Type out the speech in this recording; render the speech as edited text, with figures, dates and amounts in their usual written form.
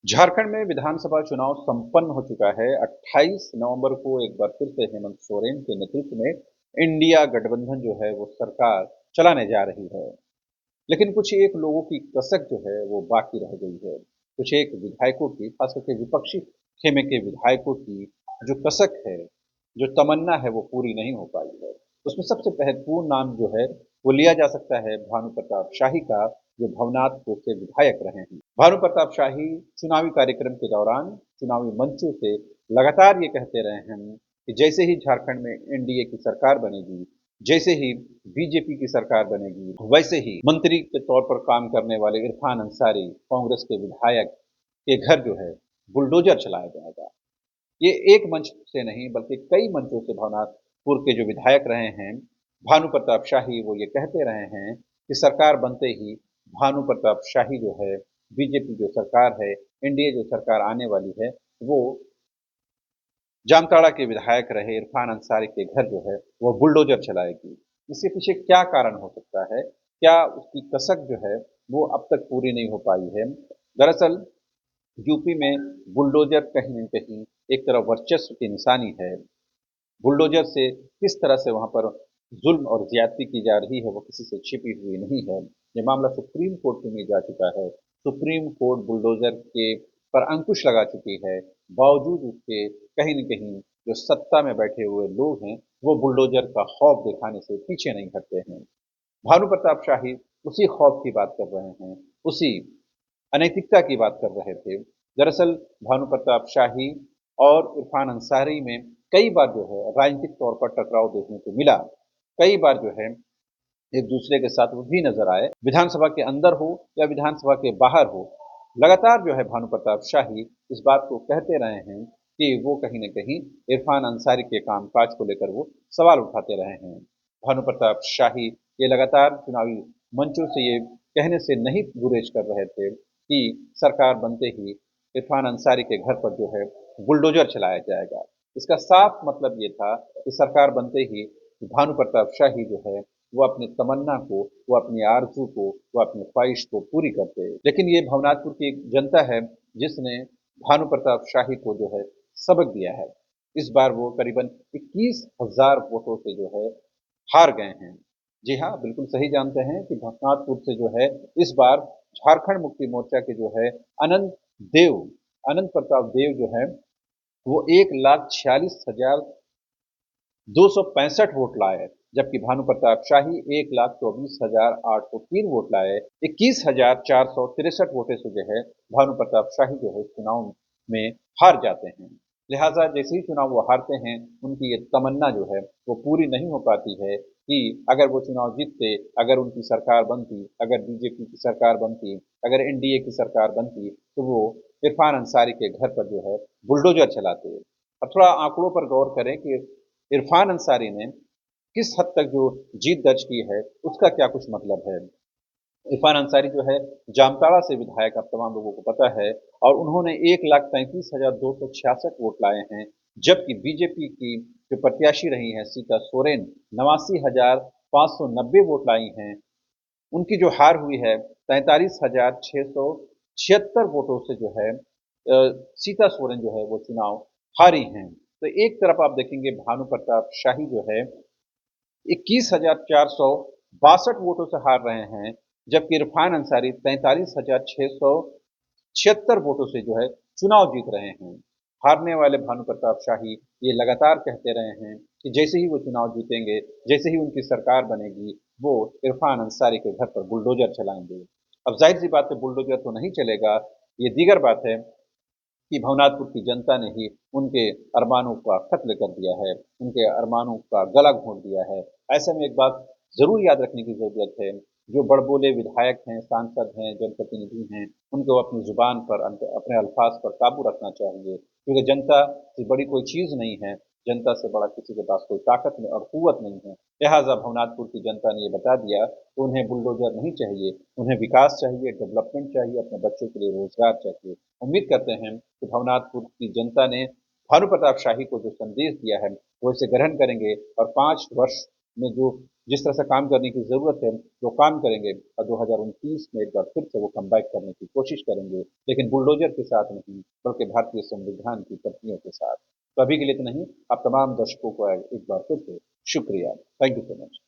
झारखंड में विधानसभा चुनाव संपन्न हो चुका है। 28 नवंबर को एक बार फिर से हेमंत सोरेन के नेतृत्व में इंडिया गठबंधन जो है वो सरकार चलाने जा रही है। लेकिन कुछ एक लोगों की कसक जो है वो बाकी रह गई है। कुछ एक विधायकों की, खास करके विपक्षी खेमे के विधायकों की जो कसक है, जो तमन्ना है वो पूरी नहीं हो पाई है। उसमें सबसे महत्वपूर्ण नाम जो है वो लिया जा सकता है भानु प्रताप शाही का, जो भवनाथपुर से विधायक रहे हैं। भानु प्रताप शाही चुनावी कार्यक्रम के दौरान चुनावी मंचों से लगातार ये कहते रहे हैं कि जैसे ही झारखंड में एनडीए की सरकार बनेगी, जैसे ही बीजेपी की सरकार बनेगी, वैसे ही मंत्री के तौर पर काम करने वाले इरफान अंसारी, कांग्रेस के विधायक के घर जो है बुलडोजर चलाया जाएगा। ये एक मंच से नहीं बल्कि कई मंचों से भवनाथपुर के जो विधायक रहे हैं भानु प्रताप शाही, वो ये कहते रहे हैं कि सरकार बनते ही भानु प्रताप शाही जो है, बीजेपी जो सरकार है, एनडीए जो सरकार आने वाली है, वो जामताड़ा के विधायक रहे इरफान अंसारी के घर जो है वो बुलडोजर चलाएगी। इसके पीछे क्या कारण हो सकता है? क्या उसकी कसक जो है वो अब तक पूरी नहीं हो पाई है? दरअसल यूपी में बुलडोजर कहीं न कहीं एक तरफ वर्चस्व की निशानी है। बुलडोजर से किस तरह से वहाँ पर जुल्म और ज्यादती की जा रही है वो किसी से छिपी हुई नहीं है। ये मामला सुप्रीम कोर्ट में जा चुका है। सुप्रीम कोर्ट बुलडोजर के पर अंकुश लगा चुकी है। बावजूद उसके कहीं न कहीं जो सत्ता में बैठे हुए लोग हैं वो बुलडोजर का खौफ दिखाने से पीछे नहीं हटते हैं। भानु प्रताप शाही उसी खौफ की बात कर रहे हैं, उसी अनैतिकता की बात कर रहे थे। दरअसल भानु प्रताप शाही और इरफान अंसारी में कई बार जो है राजनीतिक तौर पर टकराव देखने को मिला। कई बार जो है एक दूसरे के साथ वो भी नजर आए, विधानसभा के अंदर हो या विधानसभा के बाहर हो। लगातार जो है भानु प्रताप शाही इस बात को कहते रहे हैं कि वो कहीं न कहीं इरफान अंसारी के कामकाज को लेकर वो सवाल उठाते रहे हैं। भानु प्रताप शाही ये लगातार चुनावी मंचों से ये कहने से नहीं गुरेज कर रहे थे कि सरकार बनते ही इरफान अंसारी के घर पर जो है बुलडोजर चलाया जाएगा। इसका साफ मतलब ये था कि सरकार बनते ही भानु प्रताप शाही जो है वो अपनी तमन्ना को, वो अपनी आरज़ू को, वो अपनी ख्वाहिश को पूरी करते हैं। लेकिन ये भवनाथपुर की एक जनता है जिसने भानु प्रताप शाही को जो है सबक दिया है। इस बार वो करीबन 21,000 वोटों से जो है हार गए हैं। जी हाँ, बिल्कुल सही जानते हैं कि भवनाथपुर से जो है इस बार झारखंड मुक्ति मोर्चा के जो है अनंत देव, अनंत प्रताप देव जो है वो 1,46,265 वोट लाए, जबकि भानु प्रताप शाही 1,24,803 वोट लाए। 21,463 वोटों से जो है भानु प्रताप शाही जो है चुनाव में हार जाते हैं। लिहाजा जैसे ही चुनाव वो हारते हैं, उनकी ये तमन्ना जो है वो पूरी नहीं हो पाती है कि अगर वो चुनाव जीतते, अगर उनकी सरकार बनती, अगर बीजेपी की सरकार बनती, अगर एनडीए की सरकार बनती, तो वो इरफान अंसारी के घर पर जो है बुलडोजर चलाते। अब थोड़ा आंकड़ों पर गौर करें कि इरफान अंसारी ने किस हद तक जो जीत दर्ज की है उसका क्या कुछ मतलब है। इरफान अंसारी जो है जामताड़ा से विधायक, अब तमाम लोगों को पता है, और उन्होंने 1,33,266 वोट लाए हैं, जबकि बीजेपी की जो प्रत्याशी रही हैं सीता सोरेन 89,590 वोट लाई हैं। उनकी जो हार हुई है 43,676 वोटों से जो है सीता सोरेन जो है वो चुनाव हारी हैं। तो एक तरफ आप देखेंगे भानु प्रताप शाही जो है 21,462 वोटों से हार रहे हैं, जबकि इरफान अंसारी 43,676 वोटों से जो है चुनाव जीत रहे हैं। हारने वाले भानु प्रताप शाही ये लगातार कहते रहे हैं कि जैसे ही वो चुनाव जीतेंगे, जैसे ही उनकी सरकार बनेगी, वो इरफान अंसारी के घर पर बुलडोजर चलाएंगे। अब जाहिर सी बात है बुलडोजर तो नहीं चलेगा। ये दीगर बात है कि भवनाथपुर की जनता ने ही उनके अरमानों का कत्ल कर दिया है, उनके अरमानों का गला घोंट दिया है। ऐसे में एक बात जरूर याद रखने की जरूरत है, जो बड़बोले विधायक हैं, सांसद हैं, जनप्रतिनिधि हैं, उनको अपनी जुबान पर, अपने अल्फाज पर काबू रखना चाहिए, क्योंकि जनता से बड़ी कोई चीज नहीं है, जनता से बड़ा किसी के पास कोई ताकत और कुव्वत नहीं है। लिहाजा भवनाथपुर की जनता ने ये बता दिया कि उन्हें बुलडोजर नहीं चाहिए, उन्हें विकास चाहिए, डेवलपमेंट चाहिए, अपने बच्चों के लिए रोजगार चाहिए। उम्मीद करते हैं कि भवनाथपुर की जनता ने भानु प्रताप शाही को जो संदेश दिया है वो इसे ग्रहण करेंगे और 5 वर्ष में जो जिस तरह से काम करने की ज़रूरत है वो काम करेंगे और 2029 में एक बार फिर से वो कमबैक करने की कोशिश करेंगे, लेकिन बुलडोजर के साथ नहीं बल्कि भारतीय संविधान की प्रतियों के साथ। तो अभी के लिए इतना ही। आप तमाम दर्शकों को एक बार फिर से शुक्रिया। Thank you so much.